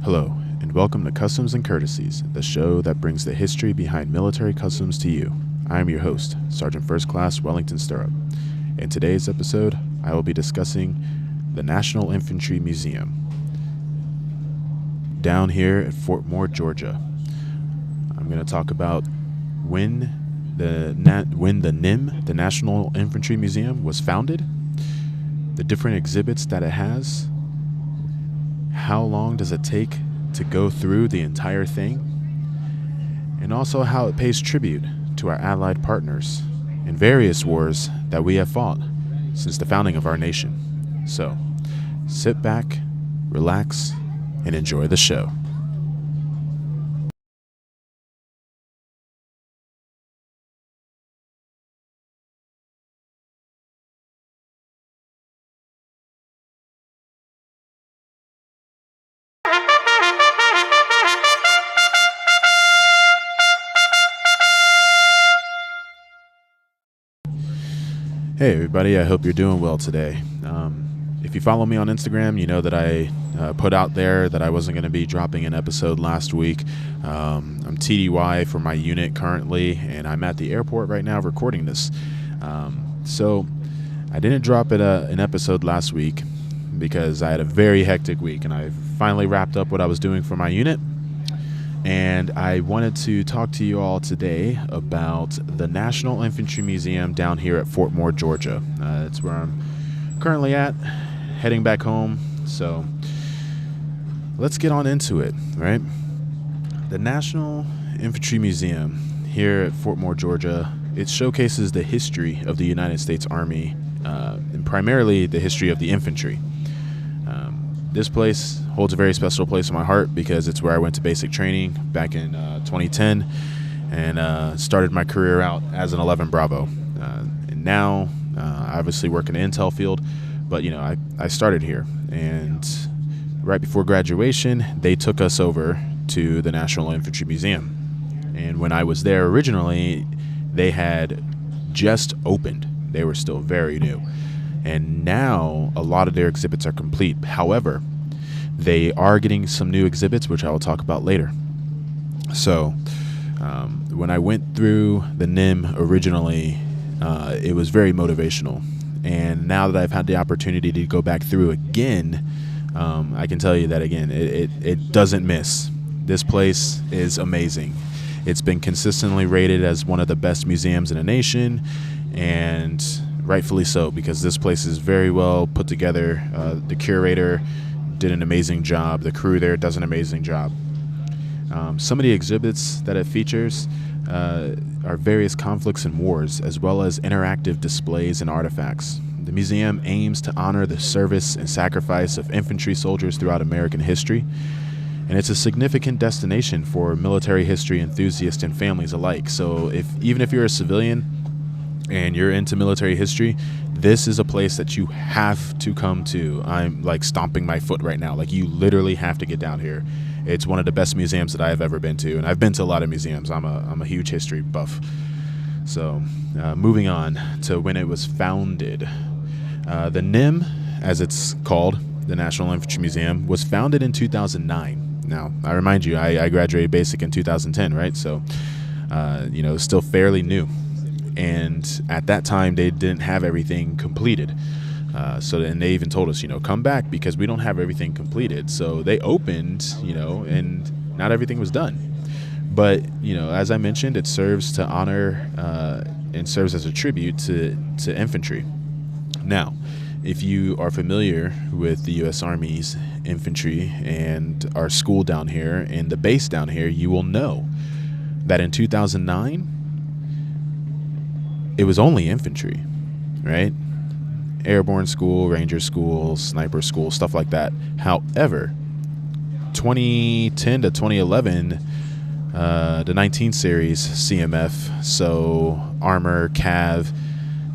Hello, and welcome to Customs and Courtesies, the show that brings the history behind military customs to you. I am your host, Sergeant First Class Wellington Stirrup. In today's episode, I will be discussing the National Infantry Museum down here at Fort Moore, Georgia. I'm going to talk about when the NIM, the National Infantry Museum, was founded, the different exhibits that it has, how long does it take to go through the entire thing, and also how it pays tribute to our allied partners in various wars that we have fought since the founding of our nation. So, sit back, relax, and enjoy the show. Hey everybody, I hope you're doing well today. If you follow me on Instagram, you know that I put out there that I wasn't going to be dropping an episode last week. I'm TDY for my unit currently, and I'm at the airport right now recording this. So I didn't drop an episode last week because I had a very hectic week, and I finally wrapped up what I was doing for my unit. And I wanted to talk to you all today about the National Infantry Museum down here at Fort Moore, Georgia. That's where I'm currently at, heading back home. So let's get on into it, right? The National Infantry Museum here at Fort Moore, Georgia, it showcases the history of the United States Army, and primarily the history of the infantry. This place holds a very special place in my heart because it's where I went to basic training back in 2010 and started my career out as an 11 Bravo. And now, I obviously work in the intel field, but I started here. And right before graduation, they took us over to the National Infantry Museum. And when I was there originally, they had just opened. They were still very new. And now a lot of their exhibits are complete. However, they are getting some new exhibits, which I will talk about later. So when I went through the NIM originally, it was very motivational. And now that I've had the opportunity to go back through again, I can tell you that, again, it doesn't miss. This place is amazing. It's been consistently rated as one of the best museums in the nation, and rightfully so, because this place is very well put together. The curator did an amazing job. The crew there does an amazing job. Some of the exhibits that it features are various conflicts and wars, as well as interactive displays and artifacts. The museum aims to honor the service and sacrifice of infantry soldiers throughout American history, and it's a significant destination for military history enthusiasts and families alike. So even if you're a civilian and you're into military history, this is a place that you have to come to. I'm like stomping my foot right now. Like, you literally have to get down here. It's one of the best museums that I have ever been to, and I've been to a lot of museums. I'm a huge history buff. So moving on to when it was founded. The NIM, as it's called, the National Infantry Museum, was founded in 2009. Now, I remind you, I graduated basic in 2010, right? So, still fairly new. And at that time, they didn't have everything completed. And they even told us, come back because we don't have everything completed. So they opened, and not everything was done. But, as I mentioned, it serves to honor and serves as a tribute to infantry. Now, if you are familiar with the U.S. Army's infantry and our school down here and the base down here, you will know that in 2009, it was only infantry, right? Airborne school, Ranger school, sniper school, stuff like that. However, 2010 to 2011, the 19 series CMF, so armor, cav,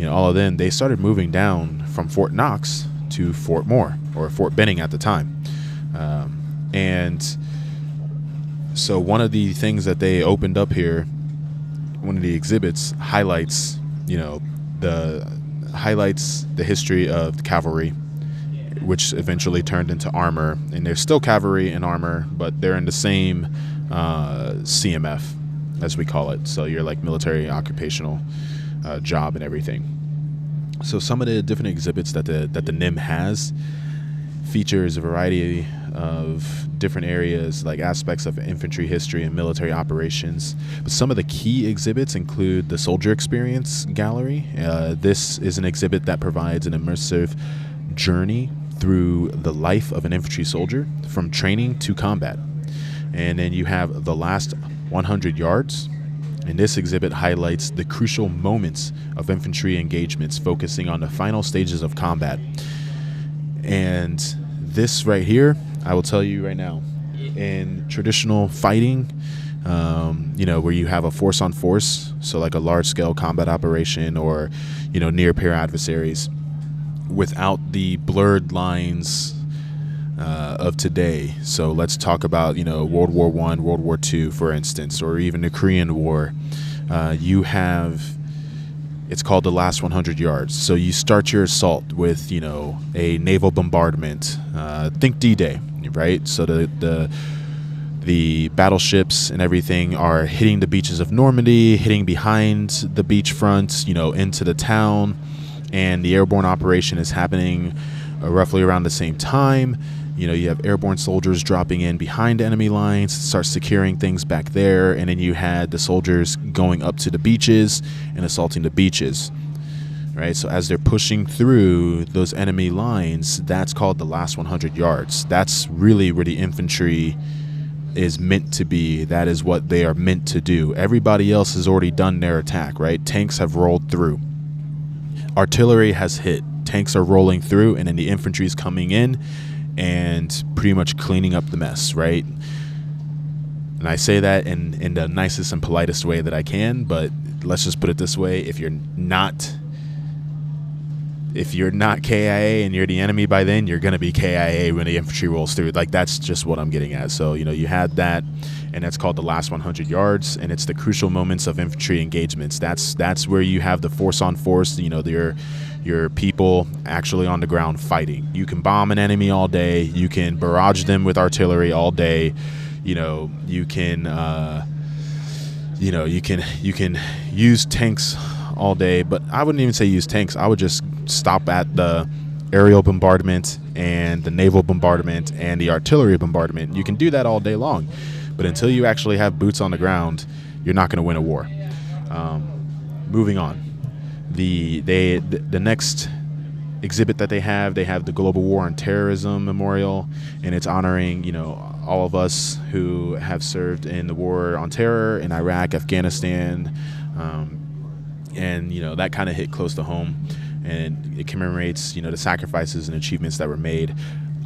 all of them, they started moving down from Fort Knox to Fort Moore, or Fort Benning at the time. And so one of the things that they opened up here, one of the exhibits highlights the history of the cavalry which eventually turned into armor. And they're still cavalry and armor, but they're in the same CMF, as we call it. So you're like military occupational job and everything. So some of the different exhibits that the NIM has features a variety of different areas, like aspects of infantry history and military operations. But some of the key exhibits include the Soldier Experience Gallery. This is an exhibit that provides an immersive journey through the life of an infantry soldier from training to combat. And then you have the last 100 yards. And this exhibit highlights the crucial moments of infantry engagements, focusing on the final stages of combat. And this right here, I will tell you right now, in traditional fighting, where you have a force on force, so like a large scale combat operation or, near peer adversaries, without the blurred lines of today. So let's talk about, World War I, World War II, for instance, or even the Korean War. You have, it's called the last 100 yards. So you start your assault with, a naval bombardment. Think D-Day, right? So the battleships and everything are hitting the beaches of Normandy, hitting behind the beachfront, into the town, and the airborne operation is happening roughly around the same time. You have airborne soldiers dropping in behind enemy lines, start securing things back there, and then you had the soldiers going up to the beaches and assaulting the beaches, right? So as they're pushing through those enemy lines, that's called the last 100 yards. That's really where the infantry is meant to be. That is what they are meant to do. Everybody else has already done their attack, right? Tanks have rolled through. Artillery has hit. Tanks are rolling through, and then the infantry is coming in and pretty much cleaning up the mess, right? And I say that in the nicest and politest way that I can, but let's just put it this way: if you're not KIA and you're the enemy by then, you're gonna be KIA when the infantry rolls through. Like, that's just what I'm getting at. So you had that, and that's called the last 100 yards, and it's the crucial moments of infantry engagements. That's where you have the force on force. Your people actually on the ground fighting. You can bomb an enemy all day. You can barrage them with artillery all day. You can use tanks all day. But I wouldn't even say use tanks. I would just stop at the aerial bombardment and the naval bombardment and the artillery bombardment. You can do that all day long, but until you actually have boots on the ground, you're not going to win a war. Moving on. The next exhibit that they have the Global War on Terrorism Memorial, and it's honoring all of us who have served in the war on terror in Iraq, Afghanistan, and that kind of hit close to home, and it commemorates the sacrifices and achievements that were made.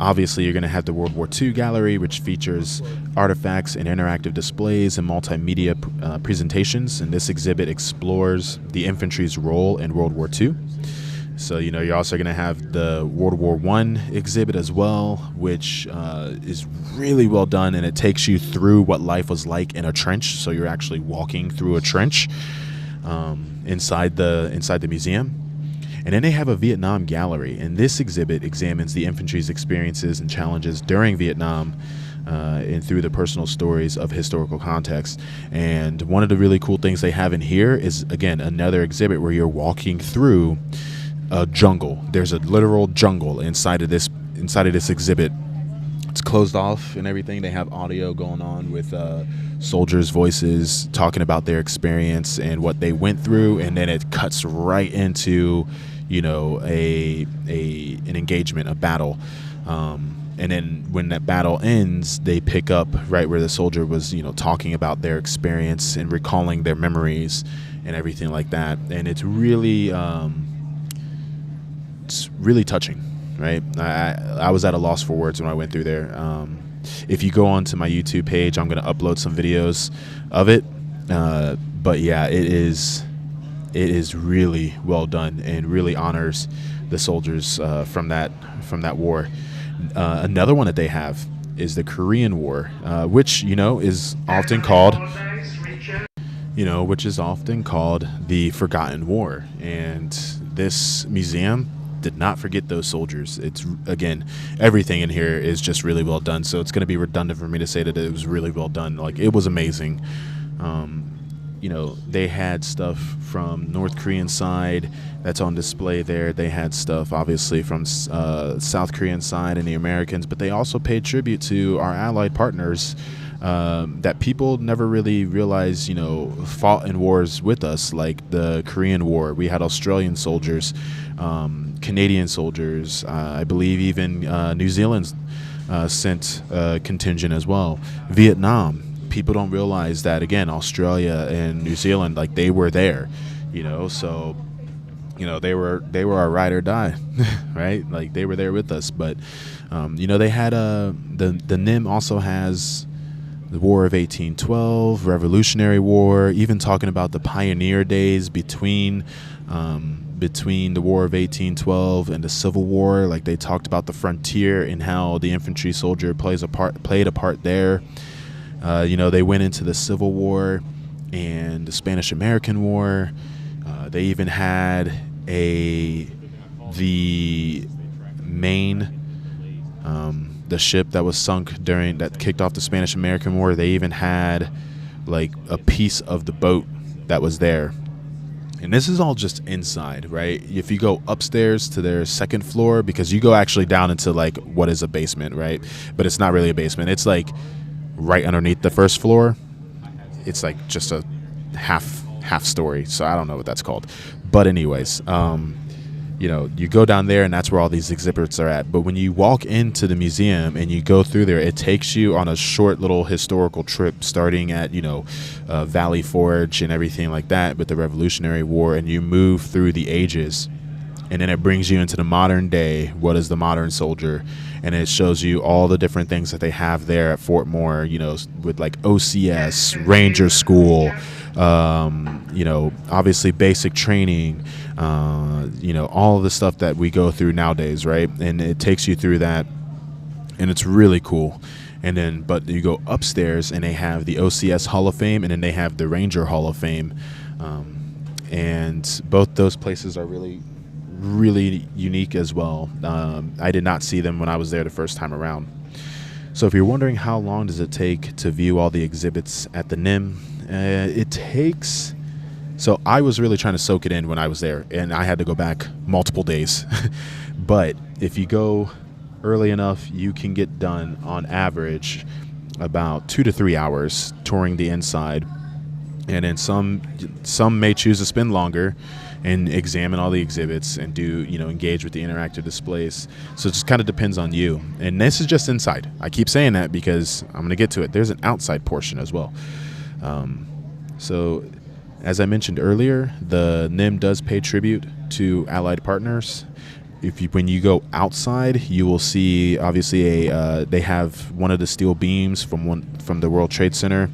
Obviously, you're going to have the World War II gallery, which features artifacts and interactive displays and multimedia presentations. And this exhibit explores the infantry's role in World War II. So, you're also going to have the World War I exhibit as well, which is really well done. And it takes you through what life was like in a trench. So you're actually walking through a trench inside the museum. And then they have a Vietnam gallery, and this exhibit examines the infantry's experiences and challenges during Vietnam and through the personal stories of historical context. And one of the really cool things they have in here is, again, another exhibit where you're walking through a jungle. There's a literal jungle inside of this exhibit. It's closed off and everything. They have audio going on with soldiers' voices talking about their experience and what they went through, and then it cuts right into an engagement, a battle, and then when that battle ends, they pick up right where the soldier was talking about their experience and recalling their memories and everything like that. And it's really touching, right? I was at a loss for words when I went through there. If you go onto my YouTube page, I'm going to upload some videos of it, but yeah, it is really well done and really honors the soldiers from that war. Another one that they have is the Korean War, which is often called the Forgotten War. And this museum did not forget those soldiers. It's, again, everything in here is just really well done. So it's going to be redundant for me to say that it was really well done. Like, it was amazing. They had stuff from North Korean side that's on display there. They had stuff, obviously, from South Korean side and the Americans, but they also paid tribute to our allied partners that people never really realized, fought in wars with us, like the Korean War. We had Australian soldiers, Canadian soldiers, I believe even New Zealand sent a contingent as well. Vietnam. People don't realize that, again, Australia and New Zealand, like, they were there, so they were our ride or die, right? Like, they were there with us. But they had the NIM also has the War of 1812, Revolutionary War, even talking about the pioneer days between the War of 1812 and the Civil War. Like, they talked about the frontier and how the infantry soldier played a part there. They went into the Civil War and the Spanish-American War. They even had the ship that was sunk that kicked off the Spanish-American War. They even had, like, a piece of the boat that was there. And this is all just inside, right? If you go upstairs to their second floor, because you go actually down into, like, what is a basement, right? But it's not really a basement. It's like right underneath the first floor. It's like just a half story, so I don't know what that's called. But anyways, you go down there, and that's where all these exhibits are at. But when you walk into the museum and you go through there, it takes you on a short little historical trip, starting at Valley Forge and everything like that with the Revolutionary War, and you move through the ages. And then it brings you into the modern day. What is the modern soldier? And it shows you all the different things that they have there at Fort Moore, with like OCS, Ranger School, obviously basic training, all of the stuff that we go through nowadays, right? And it takes you through that, and it's really cool. And then, but you go upstairs, and they have the OCS Hall of Fame, and then they have the Ranger Hall of Fame. And both those places are really unique as well. I did not see them when I was there the first time around. So if you're wondering how long does it take to view all the exhibits at the NIM, it takes... So I was really trying to soak it in when I was there, and I had to go back multiple days. But if you go early enough, you can get done on average about 2 to 3 hours touring the inside. And then some may choose to spend longer and examine all the exhibits and do, engage with the interactive displays. So it just kind of depends on you. And this is just inside. I keep saying that because I'm going to get to it. There's an outside portion as well. So as I mentioned earlier, the NIM does pay tribute to allied partners. When you go outside, you will see, obviously, they have one of the steel beams from the World Trade Center,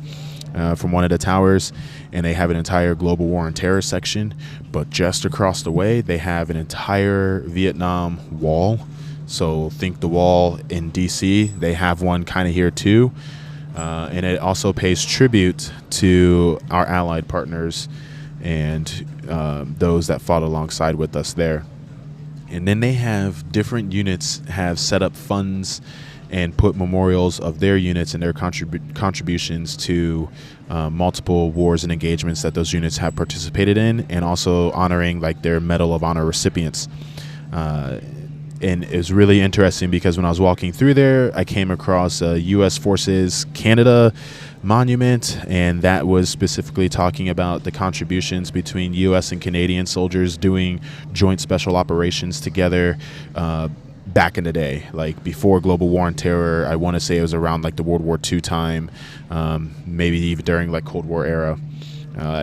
from one of the towers, and they have an entire global war on terror section. But just across the way, they have an entire Vietnam wall. So think the wall in DC. They have one kind of here too. And it also pays tribute to our allied partners and those that fought alongside with us there. And then they have different units have set up funds and put memorials of their units and their contributions to multiple wars and engagements that those units have participated in, and also honoring like their Medal of Honor recipients. And it was really interesting because when I was walking through there, I came across a U.S. Forces Canada monument, and that was specifically talking about the contributions between U.S. and Canadian soldiers doing joint special operations together back in the day, like before global war on terror. I want to say it was around like the World War II time, maybe even during like Cold War era.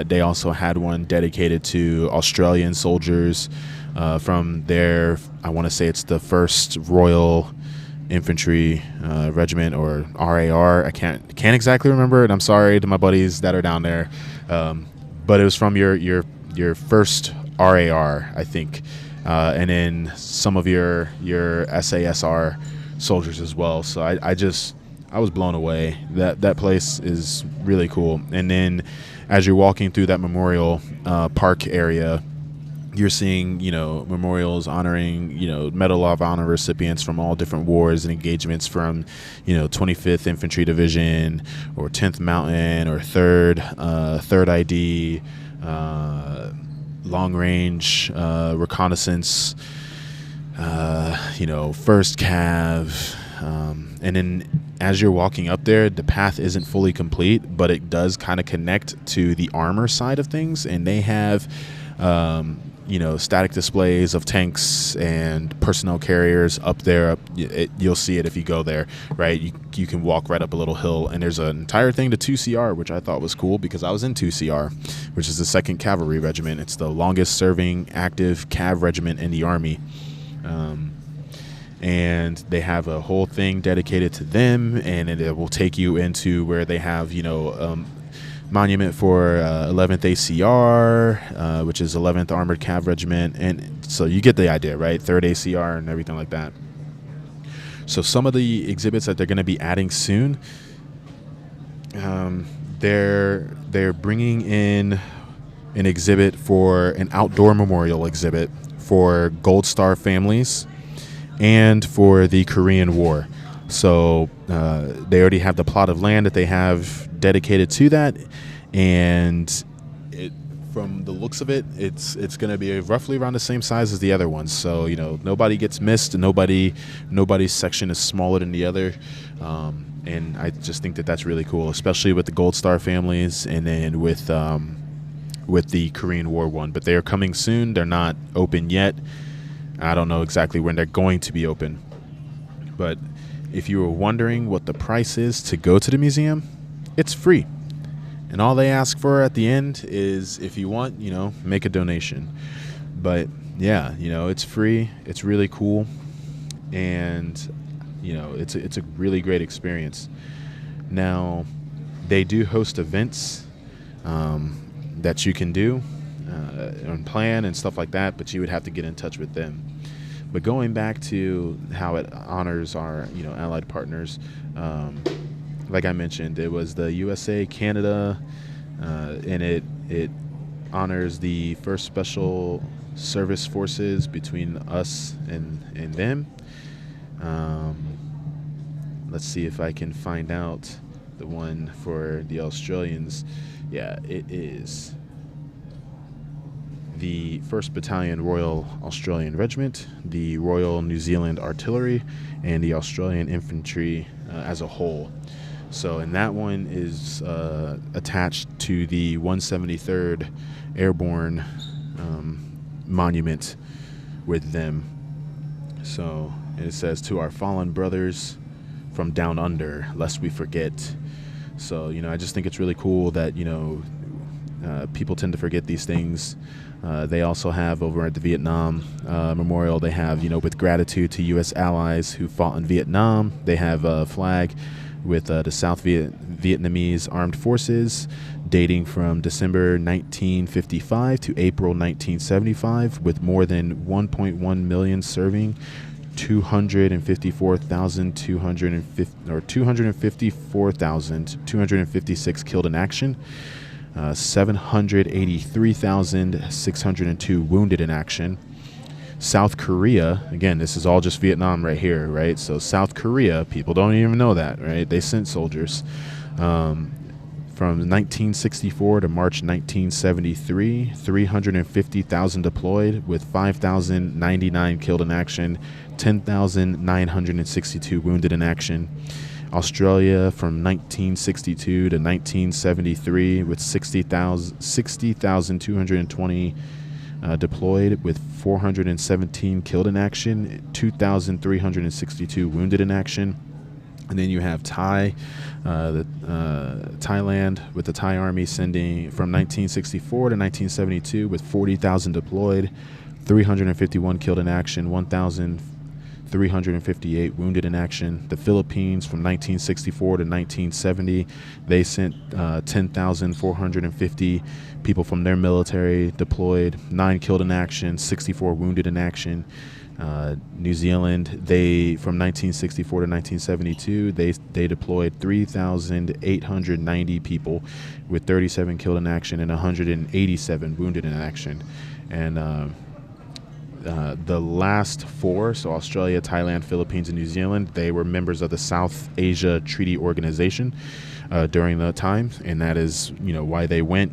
They also had one dedicated to Australian soldiers from their, I want to say it's the 1st Royal Infantry Regiment, or RAR. I can't exactly remember it. I'm sorry to my buddies that are down there, but it was from your first RAR, I think, and then some of your SASR soldiers as well. So I was blown away. That place is really cool. And then as you're walking through that memorial park area, you're seeing, memorials honoring, Medal of Honor recipients from all different wars and engagements from, 25th Infantry Division or 10th Mountain or 3rd ID, long range reconnaissance, first Cav. And then as you're walking up there, the path isn't fully complete, but it does kind of connect to the armor side of things. And they have, static displays of tanks and personnel carriers up there. You'll see it if you go there, right? You can walk right up a little hill, and there's an entire thing to 2CR, which I thought was cool because I was in 2CR, which is the 2nd Cavalry Regiment. It's the longest serving active Cav regiment in the Army. And they have a whole thing dedicated to them, and it will take you into where they have, monument for 11th ACR, which is 11th Armored Cav Regiment. And so you get the idea, right? 3rd ACR and everything like that. So some of the exhibits that they're going to be adding soon, they're bringing in an exhibit for an outdoor memorial exhibit for Gold Star families and for the Korean War. So they already have the plot of land that they have dedicated to that, and from the looks of it, it's going to be roughly around the same size as the other ones. So nobody gets missed, and nobody's section is smaller than the other, and I just think that that's really cool, especially with the Gold Star families, and then with the Korean War one. But they are coming soon. They're not open yet. I don't know exactly when they're going to be open, but if you were wondering what the price is to go to the museum, it's free. And all they ask for at the end is, if you want, make a donation. But yeah, it's free. It's really cool. And, it's a really great experience. Now, they do host events that you can do and plan and stuff like that, but you would have to get in touch with them. But going back to how it honors our, allied partners, like I mentioned, it was the USA, Canada, and it honors the 1st Special Service Forces between us and them. Let's see if I can find out the one for the Australians. Yeah, it is the 1st Battalion Royal Australian Regiment, the Royal New Zealand Artillery, and the Australian Infantry as a whole. So, and that one is attached to the 173rd Airborne monument with them. So, and it says, "To our fallen brothers from down under, lest we forget." So, I just think it's really cool that, people tend to forget these things. They also have over at the Vietnam Memorial, they have, with gratitude to U.S. allies who fought in Vietnam. They have a flag with the South Vietnamese Armed Forces dating from December 1955 to April 1975, with more than 1.1 million serving, 254,256 killed in action, 783,602 wounded in action. South Korea, again, this is all just Vietnam right here, right? So South Korea, people don't even know that, right? They sent soldiers. From 1964 to March 1973, 350,000 deployed with 5,099 killed in action, 10,962 wounded in action. Australia from 1962 to 1973 with 60,220 deployed with 417 killed in action, 2,362 wounded in action. And then you have Thailand with the Thai Army sending from 1964 to 1972 with 40,000 deployed, 351 killed in action, 1,358 wounded in action. The Philippines from 1964 to 1970, they sent 10,450 people from their military deployed, 9 killed in action, 64 wounded in action. New Zealand, they from 1964 to 1972, they deployed 3,890 people with 37 killed in action and 187 wounded in action. And The last four, so Australia, Thailand, Philippines, and New Zealand, they were members of the South Asia Treaty Organization during the time, and that is, why they went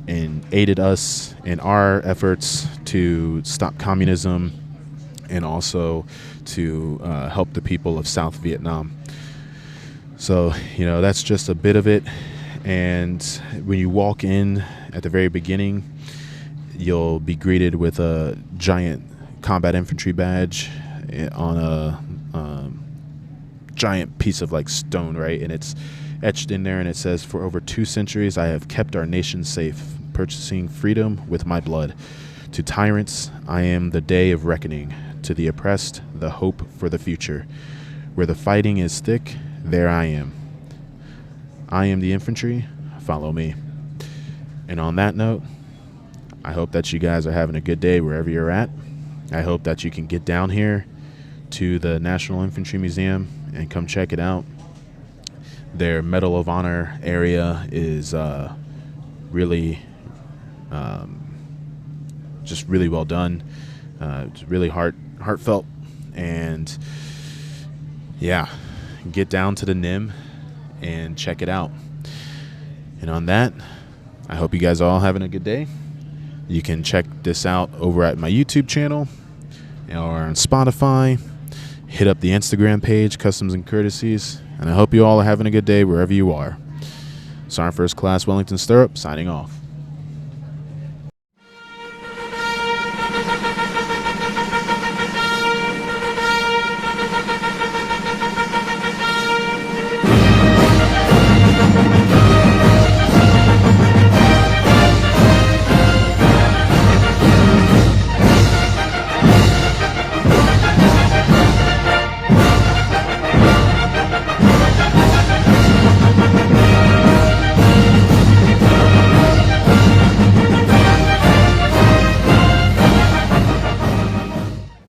and aided us in our efforts to stop communism and also to help the people of South Vietnam. So, that's just a bit of it. And when you walk in at the very beginning, you'll be greeted with a giant combat infantry badge on a giant piece of stone, right? And it's etched in there, and it says, "For over 2 centuries, I have kept our nation safe, purchasing freedom with my blood. To tyrants, I am the day of reckoning. To the oppressed, the hope for the future. Where the fighting is thick, there I am. I am the infantry. Follow me." And on that note, I hope that you guys are having a good day wherever you're at. I hope that you can get down here to the National Infantry Museum and come check it out. Their Medal of Honor area is really just really well done. It's really heartfelt, and yeah, get down to the NIM and check it out. And on that, I hope you guys are all having a good day. You can check this out over at my YouTube channel or on Spotify. Hit up the Instagram page, Customs and Courtesies. And I hope you all are having a good day wherever you are. Sergeant First Class Wellington Stirrup, signing off.